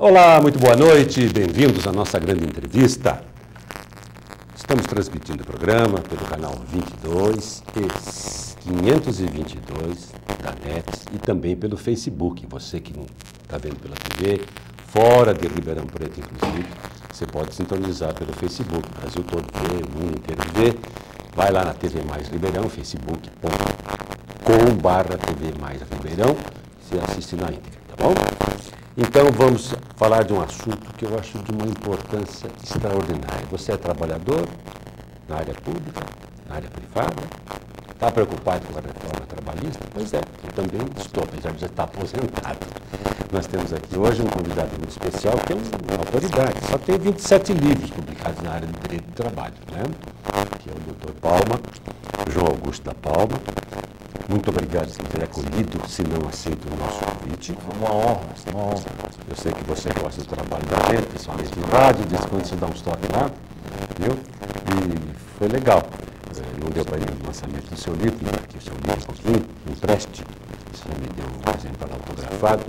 Olá, muito boa noite, bem-vindos à nossa grande entrevista. Estamos transmitindo o programa pelo canal 22 e 522 da NET e também pelo Facebook. Você que não está vendo pela TV, fora de Ribeirão Preto, inclusive, você pode sintonizar pelo Facebook. Brasil todo vê, o mundo inteiro vê. Vai lá na TV Mais Ribeirão, facebook.com/TV Mais Ribeirão, você assiste na íntegra, tá bom? Então vamos falar de um assunto que eu acho de uma importância extraordinária. Você é trabalhador na área pública, na área privada, está preocupado com a reforma trabalhista? Pois é, eu também estou, apesar de já estar aposentado. Nós temos aqui hoje um convidado muito especial, que é uma autoridade, só tem 27 livros publicados na área de direito do trabalho, né? Que é o Dr. Palma, João Augusto da Palma. Muito obrigado por ter acolhido, se não aceito o nosso convite. Uma honra, uma honra. Eu sei que você gosta do trabalho da gente, principalmente no rádio, desde quando você dá uns toques lá, viu? E foi legal. Não deu para ir no lançamento do seu livro, aqui o seu livro um pouquinho, um empreste. Você me deu um exemplar autografado.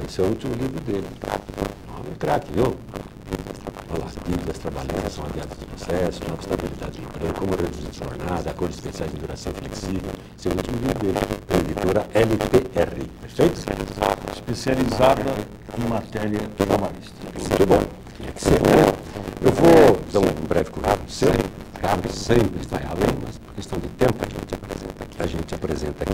Esse é o último livro dele. É um craque, viu? Olha lá, dívidas trabalhistas são aliadas do processo, nova estabilidade de emprego, como reduzir jornada, acordos especiais de duração flexível. Esse é o último livro dele, pela editora LPR, perfeito? Especializada em matéria trabalhista. Muito bom, tinha que ser, né? Eu vou dar um breve currículo seu, rápido, sempre está além, mas por questão de tempo a gente apresenta aqui.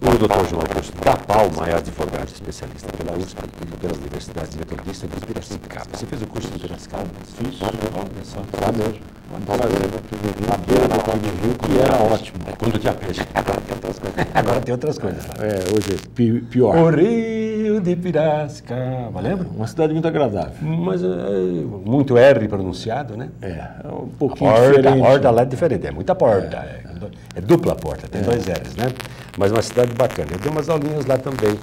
O Dr. João Augusto da Palma é advogado especialista pela USP e pela Universidade Metodista de Piracicaba. Você fez o curso em Piracicaba? Fiz. Olha só, tá mesmo. Na beira do Cabo de Rio, que era ótimo. Quando tinha peixe. Agora tem outras coisas. Agora tem outras coisas. Hoje é pior. O Rio de Piracicaba, lembra? Uma cidade muito agradável. Mas muito R pronunciado, né? É um pouquinho A diferente. porta lá é diferente, é muita porta. É dupla porta, tem dois R's, né? Mas uma cidade bacana. Eu dei umas aulinhas lá também.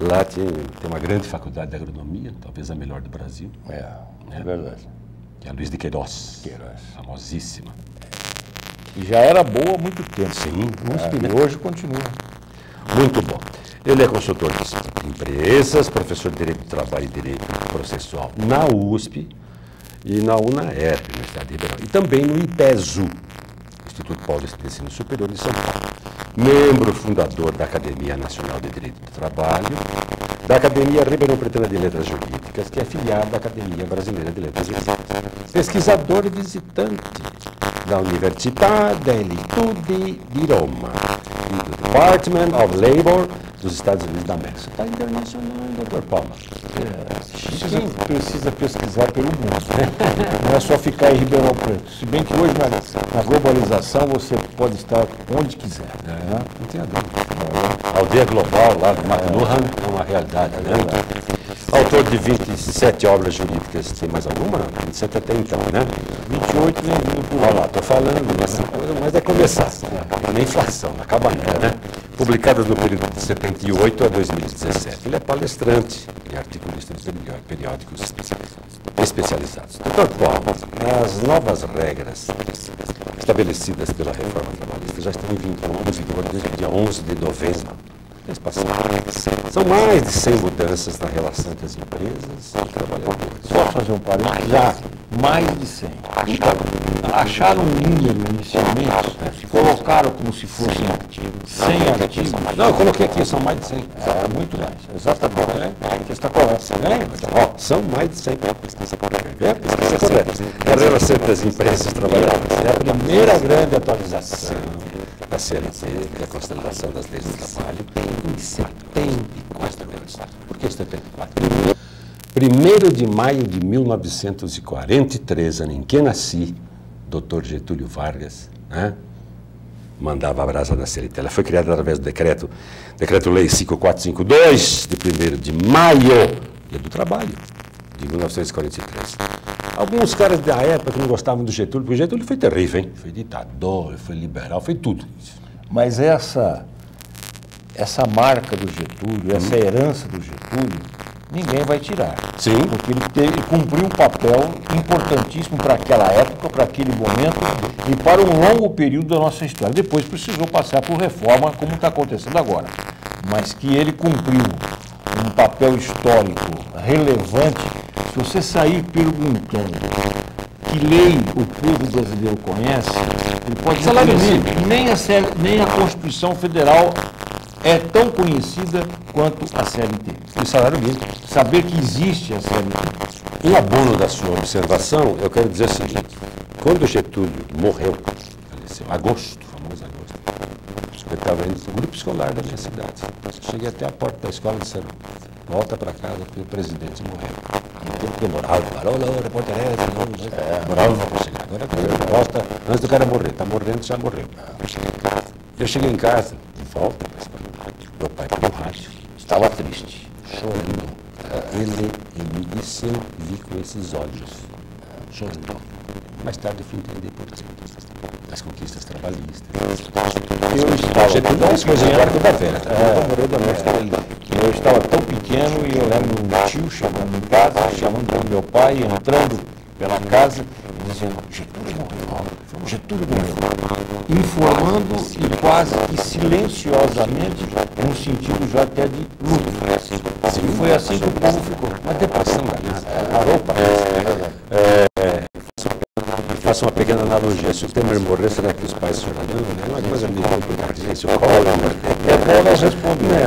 Lá tem uma grande faculdade de agronomia, talvez a melhor do Brasil. É verdade. Que é a Luiz de Queiroz. Famosíssima. E já era boa há muito tempo. Sim, E hoje continua. muito bom. Ele é consultor de empresas, professor de Direito do Trabalho e Direito Processual na USP e na UNAERP, Universidade de Ribeirão. E também no IPESU, Instituto Paulista de Ensino Superior de São Paulo. Membro fundador da Academia Nacional de Direito do Trabalho, da Academia Ribeirão Pretana de Letras Jurídicas, que é afiliada da Academia Brasileira de Letras Jurídicas. Pesquisador e visitante da Università degli Studi di Roma e do Department of Labor dos Estados Unidos da América. Está internacional, Dr. Palma. Precisa pesquisar pelo mundo. Não é só ficar em Ribeirão Preto. Se bem que hoje, na globalização, você pode estar onde quiser. Né? Não tenha dúvida. A aldeia global lá do McLuhan é uma realidade. Né? Autor de 27 obras jurídicas. Tem mais alguma? 27 até então, né? 28 nem vindo por Olha lá, estou falando, mas é começar. Na inflação, não acaba nada, né? Publicadas no período de 78 a 2017. Ele é palestrante e articulista de periódicos especializados. Dr. Palma, as novas regras estabelecidas pela reforma trabalhista já estão em vigor desde o dia 11 de novembro. São mais de 100 mudanças na relação entre as empresas e trabalhadores. Posso fazer um parênteses? Já, mais de 100. Acharam um número inicialmente, colocaram como se fossem 100 artigos. Não, eu coloquei aqui, são mais de 100. É muito mais, exatamente. Você está correto. São mais de 100. Pesquisa correta. A relação entre as empresas e os trabalhadores é a primeira grande atualização da CLT, que é a constatação das leis do trabalho, em 74 anos. Por que 74? 1º de maio de 1943, ano em que nasci, Dr. Getúlio Vargas, né, mandava a brasa da CLT. Ela foi criada através do Decreto-Lei 5452, de 1º de maio, Dia do Trabalho, de 1943. Alguns caras da época que não gostavam do Getúlio, porque o Getúlio foi terrível, hein? Foi ditador, foi liberal, foi tudo. Mas essa marca do Getúlio, essa herança do Getúlio, ninguém vai tirar. Sim. Porque ele cumpriu um papel importantíssimo para aquela época, para aquele momento e para um longo período da nossa história. Depois precisou passar por reforma, como está acontecendo agora. Mas que ele cumpriu um papel histórico relevante, se você sair perguntando que lei o povo brasileiro conhece, ele pode dizer nem a Constituição Federal é tão conhecida quanto a CLT. E salário mínimo. Saber que existe a CLT. Em abono da sua observação, eu quero dizer o seguinte: quando Getúlio morreu, faleceu, agosto, famoso agosto, eu estava indo para o grupo escolar da minha cidade. Cheguei até a porta da escola e disseram: volta para casa porque o presidente morreu. E o tempo demorava, parou, repórter demorava para chegar. Agora volta antes do cara morrer, está morrendo, já morreu. Eu cheguei em casa, de volta para a escola. Meu pai pegou o rádio, estava triste, chorando. Isso eu vi com esses olhos, chorando. Mais tarde eu fui entender por quê. As conquistas trabalhistas. Eu estava tão pequeno e eu lembro um tio chegando em casa, chamando para meu pai, entrando pela casa e dizendo: Getúlio morreu. Informando e quase que silenciosamente, num sentido já até de luto. E foi assim que o povo ficou. Uma depressão danada. Parou para faço uma pequena analogia. Se o Temer morrer, será que os pais chorarão? É uma coisa meio complicada. Se o Collor é bom nós responder.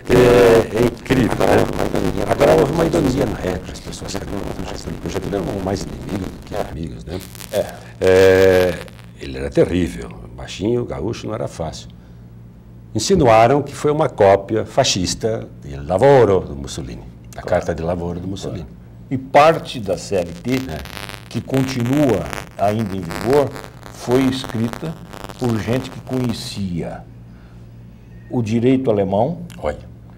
É incrível, né? Agora houve uma ironia na época, as pessoas que o Getúlio era mais inimigo do que amigos, né? Ele era terrível, baixinho, gaúcho, não era fácil. Insinuaram que foi uma cópia fascista de Lavoro do Mussolini, a Carta de Lavoro do Mussolini. E parte da CLT, que continua ainda em vigor, foi escrita por gente que conhecia o direito alemão,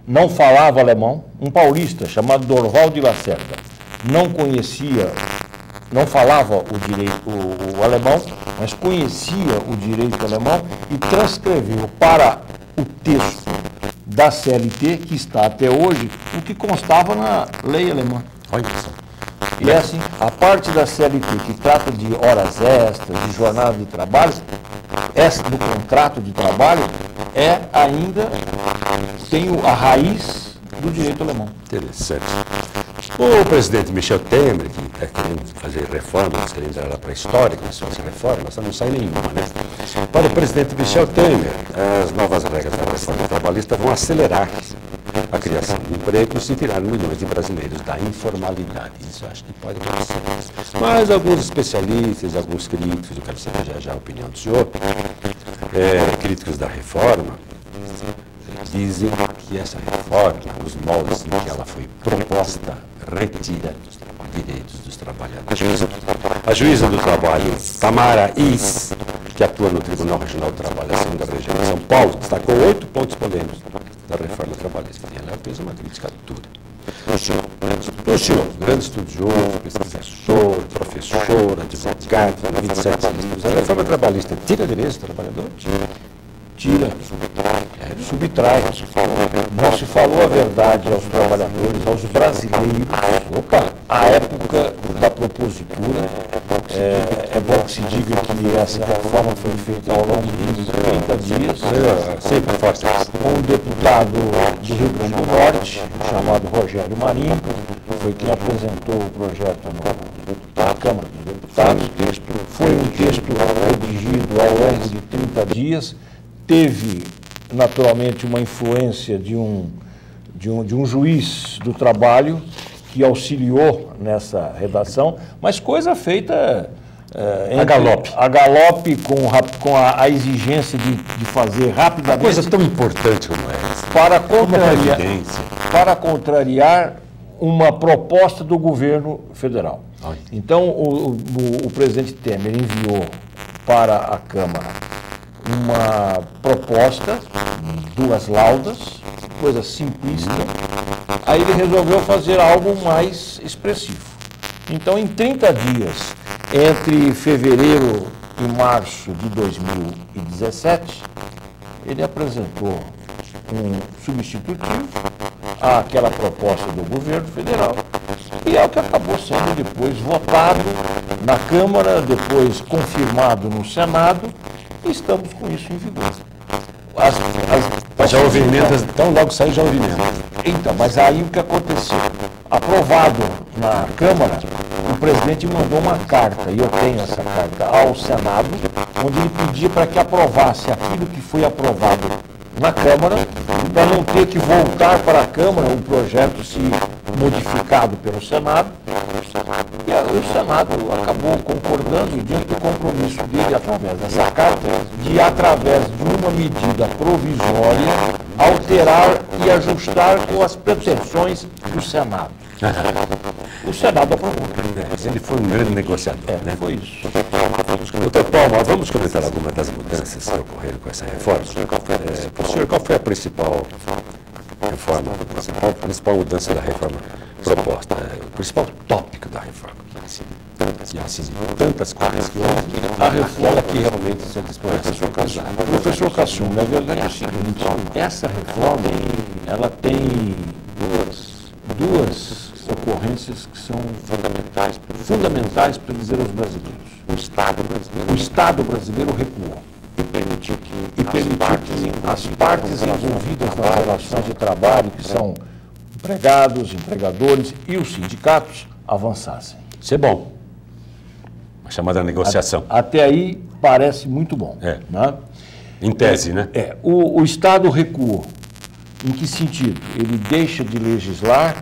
não falava alemão, um paulista chamado Dorval de Lacerda, não conhecia, não falava o alemão, mas conhecia o direito alemão e transcreveu para o texto da CLT, que está até hoje, o que constava na lei alemã. E é assim, a parte da CLT que trata de horas extras, de jornada de trabalho, essa do contrato de trabalho, tem a raiz do direito alemão. Interessante. O presidente Michel Temer, que está querendo fazer reformas, querendo entrar lá para a história, com as suas reformas, não sai nenhuma, né? Para o presidente Michel Temer, as novas regras da reforma trabalhista vão acelerar a criação de empregos e tirar milhões de brasileiros da informalidade. Isso eu acho que pode acontecer. Mas alguns especialistas, alguns críticos, eu quero saber já a opinião do senhor, críticos da reforma, dizem que essa reforma, os moldes em que ela foi proposta, retira os direitos dos trabalhadores. A juíza do trabalho, Tamara Is, que atua no Tribunal Regional do Trabalho da 2ª Região de São Paulo, destacou 8 pontos polêmicos da reforma trabalhista. E ela fez uma crítica dura. O senhor, grande estudioso, pesquisador, professor, advogado, 27 anos, a reforma trabalhista tira direitos do trabalhador? Tira, subtrai. Não se falou a verdade aos trabalhadores, aos brasileiros. A época da propositura, é bom que se diga que essa reforma foi feita ao longo de 30 dias, sempre forte, com um deputado do Rio Grande do Norte, chamado Rogério Marinho, foi quem apresentou o projeto na Câmara dos Deputados. Foi um texto redigido ao longo de 30 dias, teve naturalmente uma influência de um juiz do trabalho que auxiliou nessa redação, mas coisa feita a galope com a exigência de fazer rapidamente. Uma coisa tão importante como essa. Para contrariar uma proposta do governo federal. Então, o presidente Temer enviou para a Câmara uma proposta, 2 laudas, coisa simplista. Aí ele resolveu fazer algo mais expressivo. Então, em 30 dias, entre fevereiro e março de 2017, ele apresentou um substitutivo àquela proposta do governo federal, e é o que acabou sendo depois votado na Câmara, depois confirmado no Senado, e estamos com isso em vigor. Mas já houve emendas, então logo saiu já houve emendas. Então, mas aí o que aconteceu? Aprovado na Câmara, o presidente mandou uma carta, e eu tenho essa carta, ao Senado, onde ele pedia para que aprovasse aquilo que foi aprovado na Câmara, para não ter que voltar para a Câmara o projeto se modificado pelo Senado. E aí o Senado acabou concordando diante do compromisso dele, através dessa carta, de, através de uma medida provisória, alterar e ajustar com as pretensões do Senado. O Senado aprovou. Ele foi um grande negociador. Né? Foi isso. Doutor Paulo, vamos comentar algumas das mudanças que ocorreram com essa reforma. Para o senhor, qual foi a principal reforma, a principal mudança da reforma proposta, o principal tópico da reforma? Tantas coisas que houve, a reforma que realmente se dispõe. Professor Cassum, na verdade é o seguinte, essa reforma, ela tem duas ocorrências que são fundamentais para dizer aos brasileiros. O Estado brasileiro recuou e permitiu que as partes envolvidas nas relações de trabalho, que são empregados, empregadores e os sindicatos, avançassem. Isso é bom. A chamada negociação. Até aí parece muito bom. Né? Em tese, né? O Estado recuou. Em que sentido? Ele deixa de legislar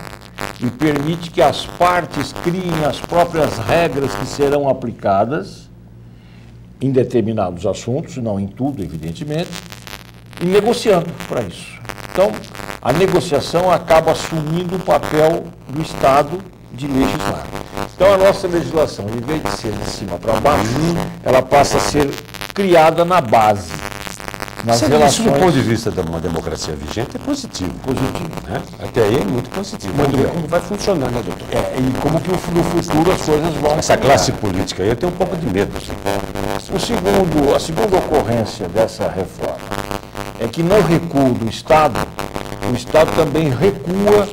e permite que as partes criem as próprias regras que serão aplicadas em determinados assuntos, não em tudo, evidentemente, e negociando para isso. Então, a negociação acaba assumindo o papel do Estado de legislar. Então, a nossa legislação, em vez de ser de cima para baixo, ela passa a ser criada na base. Nas relações... Isso, do ponto de vista de uma democracia vigente, é positivo. Né? Até aí é muito positivo. Vamos ver como vai funcionar, né, doutor? E como que no futuro as coisas vão... Essa classe política aí eu tenho um pouco de medo. A segunda ocorrência dessa reforma é que no recuo do Estado, o Estado também recua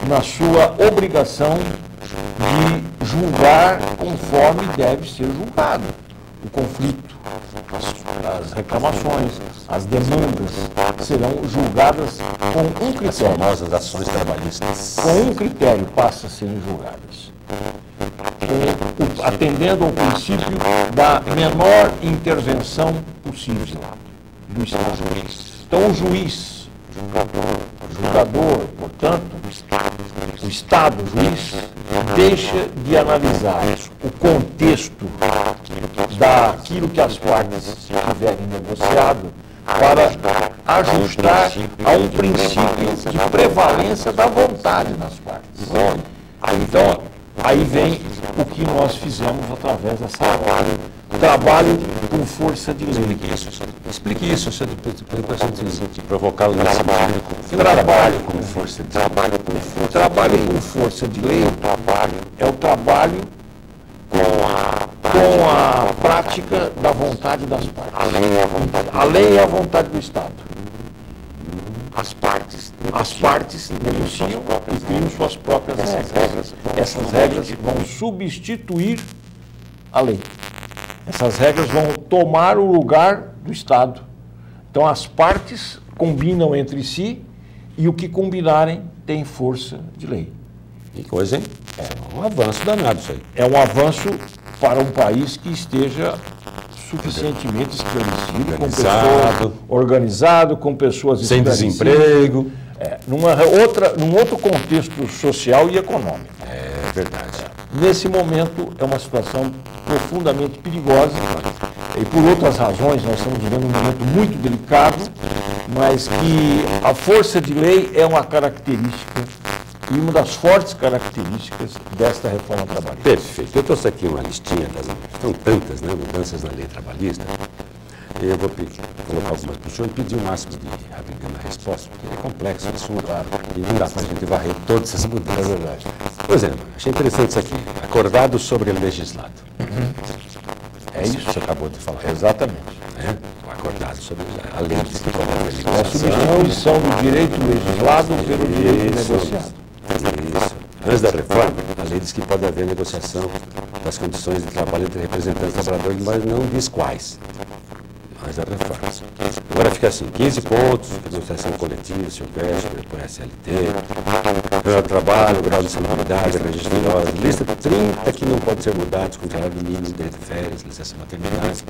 na sua obrigação de julgar conforme deve ser julgado o conflito. As reclamações, as demandas serão julgadas com um critério. As famosas ações trabalhistas. Com um critério passa a serem julgadas. Atendendo ao princípio da menor intervenção possível do Estado. Então o juiz, julgador, portanto, o Estado, o juiz, deixa de analisar o contexto daquilo que as partes tiverem negociado para ajustar a um princípio de prevalência da vontade das partes. Então, aí vem o que nós fizemos através dessa ordem. Trabalho com força de lei. Explique isso, para provocá-lo nesse sentido. Trabalho com força de lei. Trabalho com força de lei é o trabalho com a prática da vontade das partes. A lei é a vontade do Estado. As partes negociam e criam suas próprias regras. Essas regras vão substituir a lei. Essas regras vão tomar o lugar do Estado. Então as partes combinam entre si e o que combinarem tem força de lei. Que coisa, hein? É um avanço danado isso aí. É um avanço para um país que esteja suficientemente esclarecido, com pessoas organizado, com pessoas sem desemprego. Num outro contexto social e econômico. É verdade. Nesse momento é uma situação profundamente perigosa e por outras razões nós estamos vivendo um momento muito delicado, mas que a força de lei é uma característica e uma das fortes características desta reforma trabalhista. Perfeito. Eu trouxe aqui uma listinha, são tantas, né, mudanças na lei trabalhista. Eu vou colocar algumas para o senhor e pedir o máximo de rapidez na resposta, porque é complexo o assunto, e não dá para a gente varrer todas essas mudanças. É verdade. Por exemplo, achei interessante isso aqui, acordado sobre o legislado. É isso que você acabou de falar. Exatamente. O acordado sobre a lei que se coloca a É a substituição do direito legislado pelo direito negociado. Isso. Antes da reforma, a lei diz que pode haver negociação das condições de trabalho entre representantes do trabalhador, mas não diz quais. mais a reforma. Agora fica assim, 15 pontos, negociação coletiva, se houver, depois a CLT, grau de trabalho, grau de salubridade, registro de horas, lista de 30 que não podem ser mudados com salário mínimo, direito de férias, licença maternidade.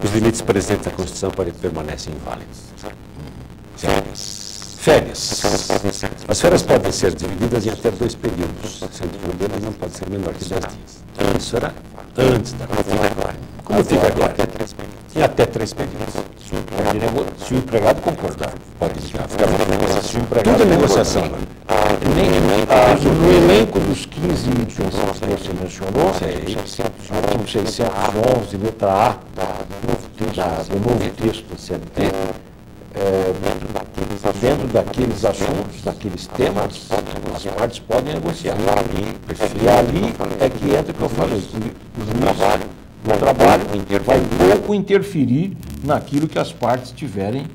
Os limites presentes na Constituição permanecem inválidos. Férias. As férias podem ser divididas em até 2 períodos, sendo que um deles não pode ser menor que 10 dias. Isso era antes da reforma. Como fica agora? Em até 3 períodos. Se o empregado concordar, Pode ficar. se o empregado Tudo é negociação. No elenco dos 15 itens que você mencionou, artigo 611, letra A, do novo texto da CLT, dentro daqueles assuntos, daqueles temas, as partes podem negociar. E ali é que entra o que eu falei, o juiz do trabalho vai pouco interferir naquilo que as partes tiverem.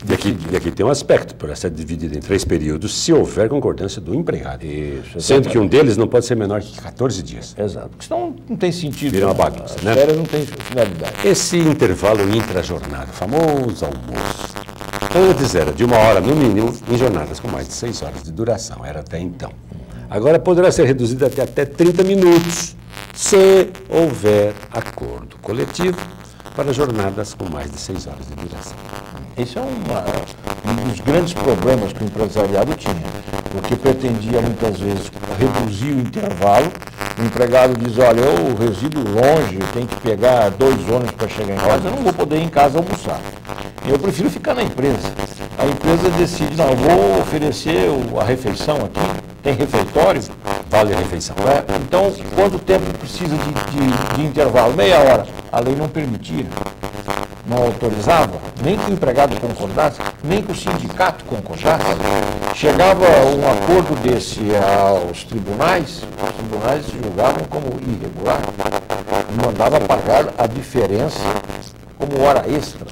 E aqui tem um aspecto, para ser dividido em 3 períodos, se houver concordância do empregado. Isso, sendo que um deles não pode ser menor que 14 dias. Exato, porque senão não tem sentido. Vira uma bagunça, né? As férias não tem finalidade. Esse intervalo intra-jornada, famoso almoço, antes era de 1 hora no mínimo, em jornadas com mais de 6 horas de duração, era até então. Agora poderá ser reduzido até 30 minutos, se houver acordo coletivo para jornadas com mais de 6 horas de duração. Esse é um dos grandes problemas que o empresariado tinha, porque pretendia muitas vezes reduzir o intervalo. O empregado diz, olha, eu resido longe, tenho que pegar 2 ônibus para chegar em casa, eu não vou poder ir em casa almoçar. Eu prefiro ficar na empresa. A empresa decide, não, eu vou oferecer a refeição aqui, tem refeitório. Vale a refeição. Então, quanto tempo precisa de intervalo? Meia hora. A lei não permitia, não autorizava, nem que o empregado concordasse, nem que o sindicato concordasse. Chegava um acordo desse aos tribunais, os tribunais julgavam como irregular e mandava pagar a diferença como hora extra.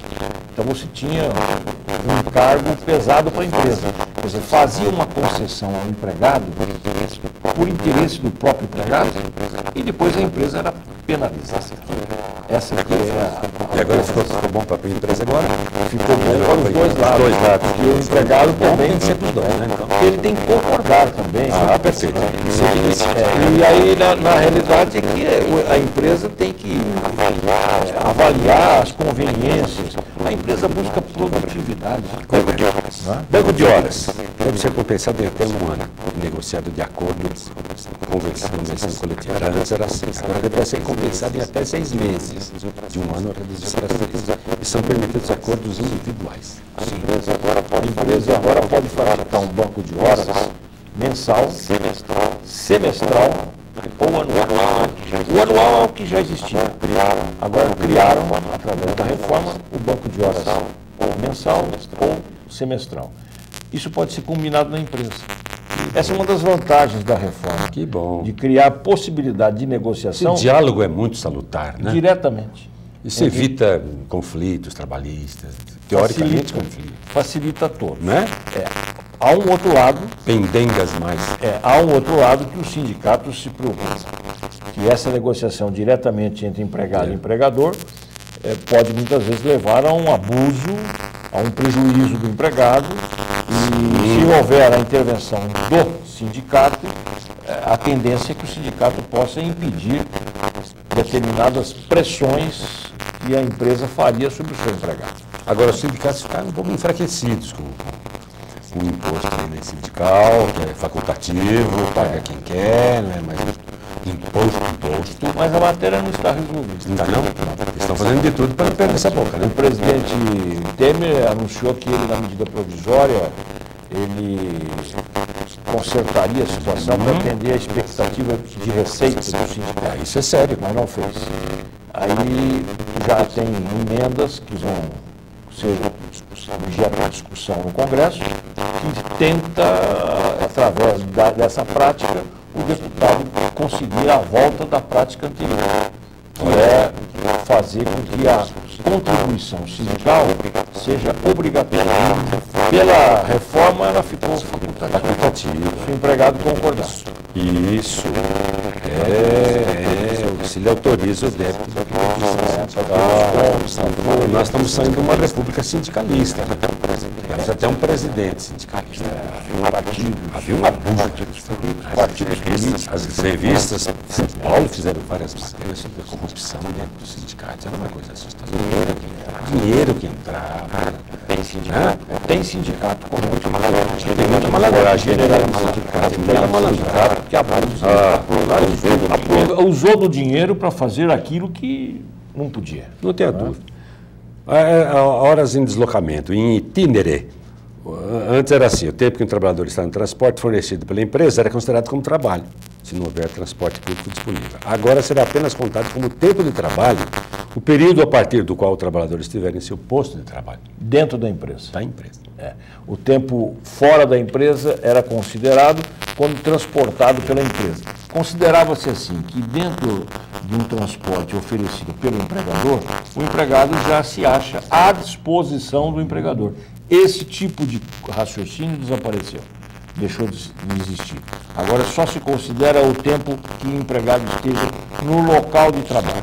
Então você tinha um encargo pesado para a empresa. Quer dizer, fazia uma concessão ao empregado por interesse do próprio empregado e depois a empresa era penalizada. Essa aqui é E agora ficou bom para a empresa agora? ficou bom para os dois lados. Porque o empregado também sempre dá, né? Então, ele tem que concordar também. Perfeito. E aí, na realidade, é que a empresa tem que avaliar as conveniências. A empresa busca produtividade. Banco de horas deve ser compensado em até 1 ano, negociado de acordo com convenção coletiva. Antes era assim, agora deve ser compensado em até 6 meses. De 1 ano reduzido para 6. E são permitidos acordos individuais. A empresa agora pode facilitar um banco de horas mensal, semestral ou anual. O anual é o que já existia. Agora criaram, através da reforma, o banco de horas mensal ou semestral. Isso pode ser combinado na empresa. Essa é uma das vantagens da reforma. Que bom. De criar possibilidade de negociação O diálogo é muito salutar, né? diretamente. Isso evita conflitos trabalhistas, teoricamente conflitos, Facilita todos. né? Há um outro lado, Pendengas mais. há um outro lado que os sindicatos se preocupam, que essa negociação diretamente entre empregado e empregador pode muitas vezes levar a um abuso, a um prejuízo do empregado, e se houver a intervenção do sindicato, a tendência é que o sindicato possa impedir determinadas pressões que a empresa faria sobre o seu empregado. Agora, os sindicatos ficaram um pouco enfraquecidos com o imposto sindical, que é facultativo, paga quem quer, não é mais imposto. Mas a matéria não está resolvida. Não está não? Eles estão fazendo de tudo para não perder essa boca, né? O presidente Temer anunciou que ele, na medida provisória, ele consertaria a situação para atender a expectativa de receita do sindicato. Isso é sério. Mas não fez. Aí já tem emendas que vão ser objeto de discussão no Congresso, que tenta, através dessa prática, o deputado conseguir a volta da prática anterior, que é fazer com que a contribuição sindical seja obrigatória. Pela reforma, ela ficou facultativa, se o empregado concordar. Isso. Se ele autoriza o débito da contribuição sindical. nós estamos saindo de uma república sindicalista. Temos até um presidente sindicalista. Havia um abuso. As revistas de São Paulo fizeram várias matérias sobre a corrupção dentro dos sindicatos. Era uma coisa assustadora. Dinheiro que entrava. Tem sindicato com muito malandragem. Tem muita malandragem. Tem malandragem que abusa. Usou do dinheiro para fazer aquilo que não podia. Não tenha dúvida. Horas em deslocamento, em itinere. Antes era assim, o tempo que um trabalhador está no transporte fornecido pela empresa era considerado como trabalho, se não houver transporte público disponível. Agora será apenas contado como tempo de trabalho o período a partir do qual o trabalhador estiver em seu posto de trabalho. Dentro da empresa. Da empresa. O tempo fora da empresa era considerado quando transportado pela empresa. Considerava-se assim, que dentro de um transporte oferecido pelo empregador, o empregado já se acha à disposição do empregador. Esse tipo de raciocínio desapareceu, deixou de existir. Agora só se considera o tempo que o empregado esteja no local de trabalho,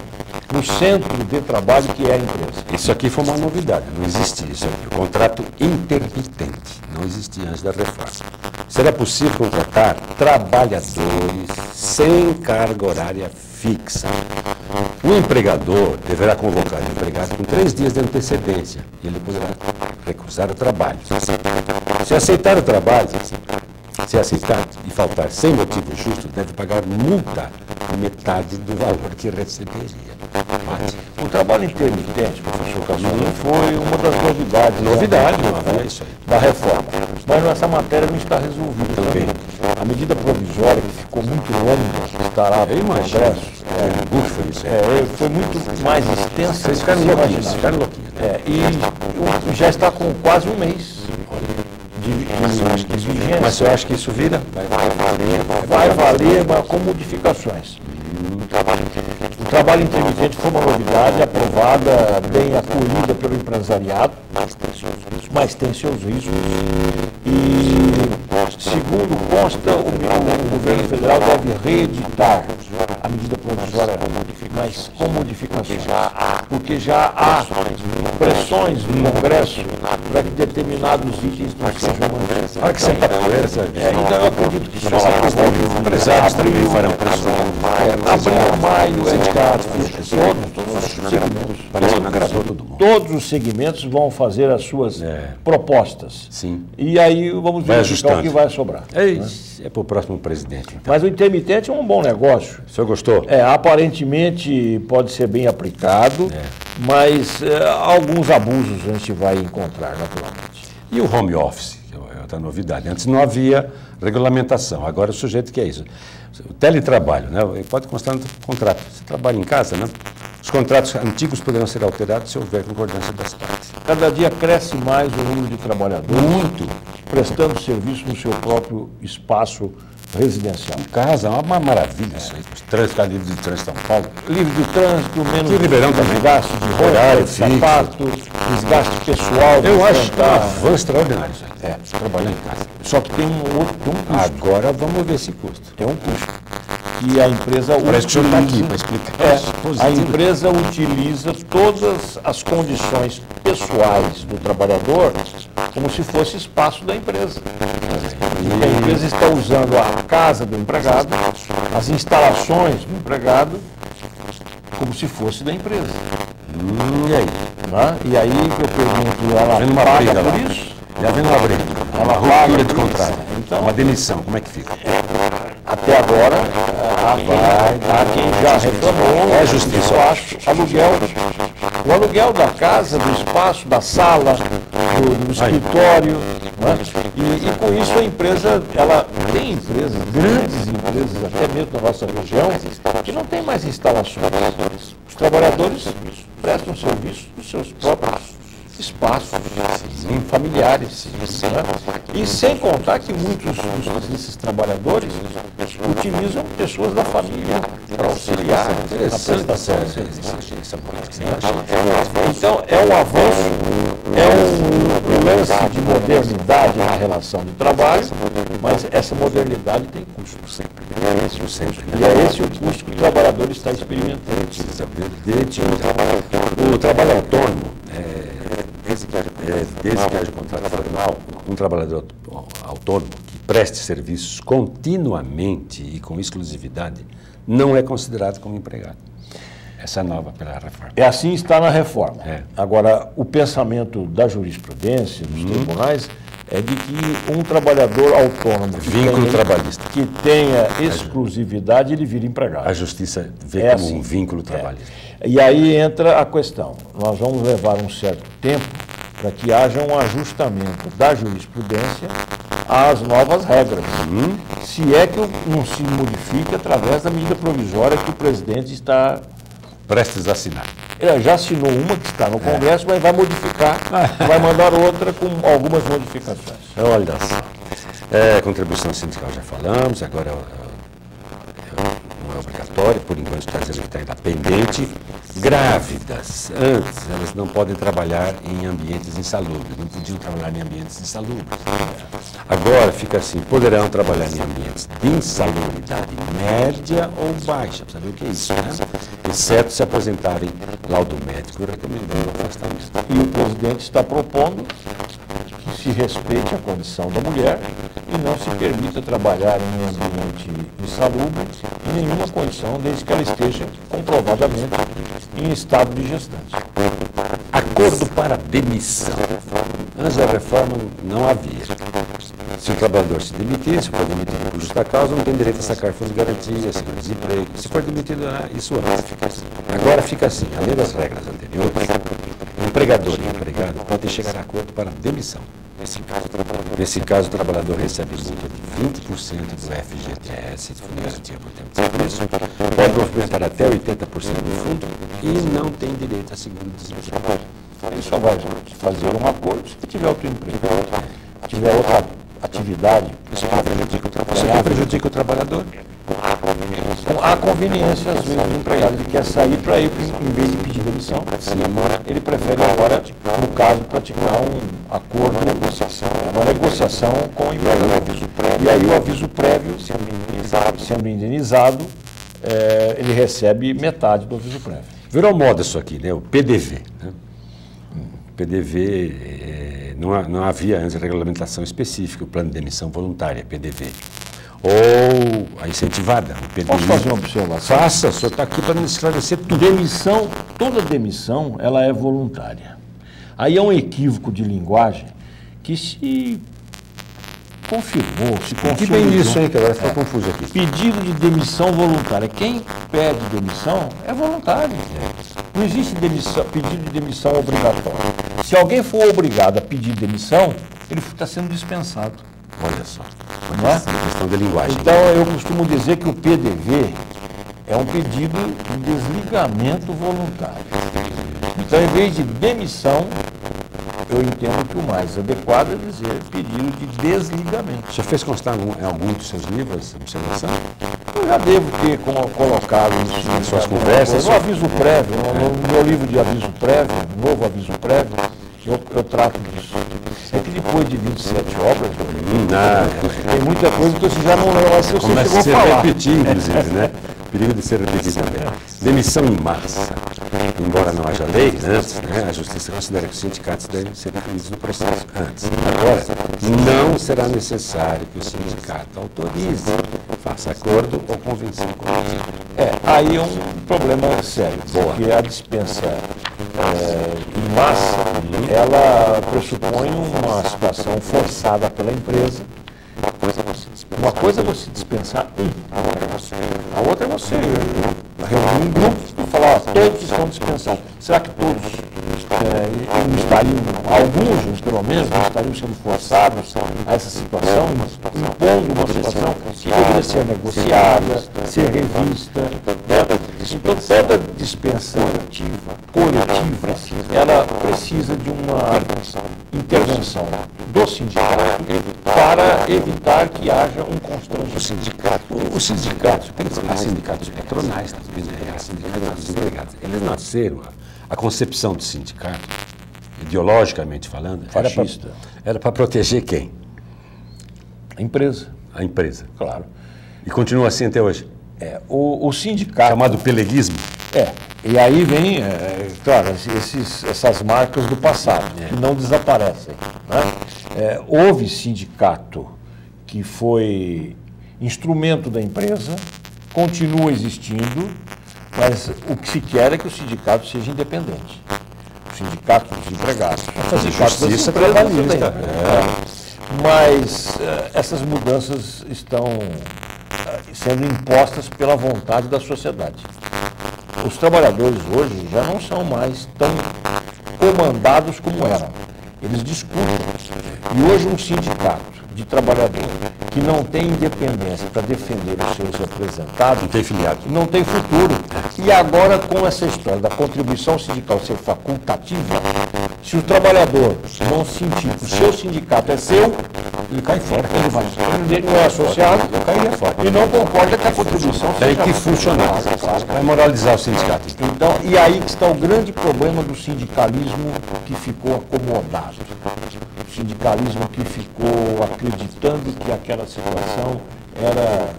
no centro de trabalho que é a empresa. Isso aqui foi uma novidade, não existia isso aqui. O contrato intermitente não existia antes da reforma. Será possível contratar trabalhadores sem carga horária fixa. O empregador deverá convocar o empregado com 3 dias de antecedência e ele poderá recusar o trabalho. Se aceitar o trabalho, se aceitar e faltar sem motivo justo, deve pagar multa a metade do valor que receberia. O trabalho intermitente, professor Caçulino, foi uma das novidades. Da reforma. Mas essa matéria não está resolvida também. A medida provisória, que ficou muito longa, estará no Congresso. Foi muito mais extensa. Vocês ficaram louquinhos. E já está com quase um mês de vigência. Mas eu acho que isso vira? Vai valer, mas com modificações. O trabalho intermitente foi uma novidade aprovada, bem acolhida pelo empresariado, mas tem seus riscos. E, segundo consta, o governo federal deve reeditar a medida provisória, mas com modificações, porque já há pressões no Congresso para que determinados itens não sejam mantidos. Olha que senta poeira, sabe? Então eu acredito que só os empresários também farão pressão. Abril, maio, todos os segmentos. Parece que não agradou todo mundo. Todos os segmentos vão fazer as suas propostas. Sim. E aí vamos ver o que vai sobrar. É para o próximo presidente. Então. Mas o intermitente é um bom negócio. O senhor gostou? Aparentemente pode ser bem aplicado, mas alguns abusos a gente vai encontrar naturalmente. E o home office, que é outra novidade. Antes não havia regulamentação, agora o sujeito quer isso. O teletrabalho, né? Pode constar no contrato. Você trabalha em casa, né? Os contratos antigos poderão ser alterados se houver concordância das partes. Cada dia cresce mais o número de trabalhadores. Muito. Prestando serviço no seu próprio espaço residencial. Em casa, é uma maravilha isso aí. Trânsito, livre de trânsito em São Paulo. Livre de trânsito, menos Ribeirão desgaste de roupa, horário, de sapato, desgaste pessoal. Eu acho que é um avanço extraordinário isso aí. Trabalhar em casa. Só que tem um custo. Agora vamos ver esse custo. Tem um custo. E a empresa Parece que o senhor está aqui para explicar. A empresa utiliza todas as condições pessoais do trabalhador como se fosse espaço da empresa. E a empresa está usando a casa do empregado, as instalações do empregado, como se fosse da empresa. E aí? E aí eu pergunto, ela paga por isso? Já vem uma briga. Ela paga de contrato. Então, uma demissão, como é que fica? Até agora, há quem já reclamou, é justiça. Eu acho, aluguel. O aluguel da casa, do espaço, da sala, do escritório. E com isso a empresa, ela tem empresas, grandes empresas, até mesmo na nossa região, que não tem mais instalações. Os trabalhadores prestam serviço nos seus próprios espaços familiares. E sem contar que muitos desses trabalhadores utilizam pessoas da família para auxiliar na prestação de serviço. Então é um avanço, é um lance de modernidade na relação de trabalho, mas essa modernidade tem custo sempre. E é esse o custo que o trabalhor está experimentando. O trabalho autônomo desde que haja contrato formal, um trabalhador autônomo que preste serviços continuamente e com exclusividade não é considerado como empregado. Essa é nova pela reforma. É assim está na reforma. É. Agora, o pensamento da jurisprudência, dos tribunais, é de que um trabalhador autônomo Vínculo trabalhista. que tenha exclusividade, ele vira empregado. A justiça vê É como assim. um vínculo trabalhista. E aí entra a questão. Nós vamos levar um certo tempo para que haja um ajustamento da jurisprudência às novas regras. Se é que não se modifique através da medida provisória que o presidente está... Prestes a assinar. Ele já assinou uma que está no Congresso, mas vai modificar, vai mandar outra com algumas modificações. Olha só. Contribuição sindical já falamos, agora não é obrigatório, por enquanto está dizendo que está ainda pendente. Grávidas, antes, elas não podem trabalhar em ambientes insalubres, não podiam trabalhar em ambientes insalubres. Agora fica assim, poderão trabalhar em ambientes de insalubridade média ou baixa, para saber o que é isso, né? Exceto se aposentarem laudo médico recomendando o afastamento. E o presidente está propondo que se respeite a condição da mulher e não se permita trabalhar em ambiente insalubre em nenhuma condição, desde que ela esteja comprovadamente em estado de gestante. Acordo para demissão. Antes da reforma não havia. Se o trabalhador se demitir, se for demitido por justa causa, não tem direito a sacar fundo de garantia, seguro-desemprego. Se for demitido, isso antes. Agora fica assim, além das regras anteriores, o empregador e o empregado podem chegar a acordo para demissão. Nesse caso, o trabalhador recebe multa de 20% do FGTS, Fundo de Garantia por Tempo de Serviço, pode movimentar até 80% do fundo e não tem direito a seguro-desemprego. Ele só vai fazer um acordo se tiver outro emprego. Se tiver outra atividade, Isso que prejudica o trabalhador. há conveniência, às vezes, do empregado. Ele quer sair para ir, em vez de pedir demissão, ele prefere agora, no caso, praticar um acordo, uma negociação com o empregado. E aí o aviso prévio, sendo indenizado, ele recebe metade do aviso prévio. Virou moda isso aqui, né? O PDV. Né? PDV, não havia antes regulamentação específica, o plano de demissão voluntária, PDV. Ou a incentivada, o PDI. Posso fazer uma observação? Faça, o senhor está aqui para nos esclarecer tudo. Demissão, toda demissão, ela é voluntária. Aí é um equívoco de linguagem que se confirmou, se Que consolidou. bem isso, hein, que agora ficou confuso aqui. Pedido de demissão voluntária. Quem pede demissão é voluntário. Não existe pedido de demissão obrigatório. Se alguém for obrigado a pedir demissão, ele está sendo dispensado. Olha só, Não é? questão de linguagem. Então, eu costumo dizer que o PDV é um pedido de desligamento voluntário. Então, em vez de demissão, eu entendo que o mais adequado é dizer pedido de desligamento. O senhor fez constar em algum dos seus livros essa observação? Eu já devo ter colocado isso Nas suas conversas? No aviso prévio, no meu livro de aviso prévio, novo aviso prévio, eu trato disso. É que depois de 27 obras, tem muita coisa que você já não lembra, se você Começa a chegou a se falar. repetir, inclusive, né? Perigo de ser repetido também. Demissão em massa. Embora não haja lei antes, né, a Justiça considera que os sindicatos devem ser incluídos no processo antes. Agora, não será necessário que o sindicato autorize, faça acordo ou convenção coletiva. Aí é um problema sério, porque a dispensa em massa, ela pressupõe uma situação forçada pela empresa. Uma coisa é você dispensar a outra é você reunir um grupo e falar, ó, todos estão dispensados. Será que todos estariam, alguns pelo menos, não estariam sendo forçados a essa situação, impondo uma situação que poderia ser negociada, ser revista, né? Então, toda dispensa coletiva, ela precisa de uma intervenção do sindicato para evitar que haja um constrangimento. Os sindicatos, há sindicatos patronais, há sindicatos dos empregados. Eles nasceram, a concepção do sindicato, ideologicamente falando, era para proteger quem? A empresa. A empresa. Claro. E continua assim até hoje. O sindicato... Chamado peleguismo. E aí vem, claro, essas marcas do passado, que não desaparecem. Né? Houve sindicato que foi instrumento da empresa, continua existindo, mas o que se quer é que o sindicato seja independente. O sindicato dos empregados. Fazer justiça trabalhista. Mas essas mudanças estão sendo impostas pela vontade da sociedade. Os trabalhadores hoje já não são mais tão comandados como eram. Eles discutem. E hoje um sindicato de trabalhador que não tem independência para defender os seus representados, não tem filiado, não tem futuro. E agora, com essa história da contribuição sindical ser facultativa, se o trabalhador não sentir que o seu sindicato é seu, ele cai fora. Ele não é associado, ele cai fora. E não concorda que a contribuição tem seja que funcionar. Vai moralizar o sindicato. Então, e aí que está o grande problema do sindicalismo que ficou acomodado. O sindicalismo que ficou acreditando que aquela situação era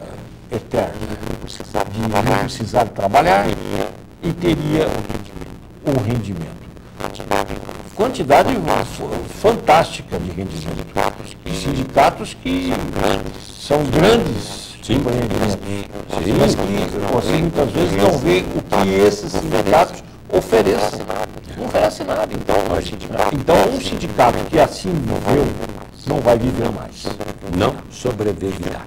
eterna, de não precisar trabalhar e teria um rendimento. Quantidade fantástica de rendimento. De sindicatos que são grandes empreendimentos, mas que você muitas vezes não vê o que esses sindicatos oferecem. Não oferece nada. Então, um sindicato que assim viveu, não vai viver mais. Não sobreviverá.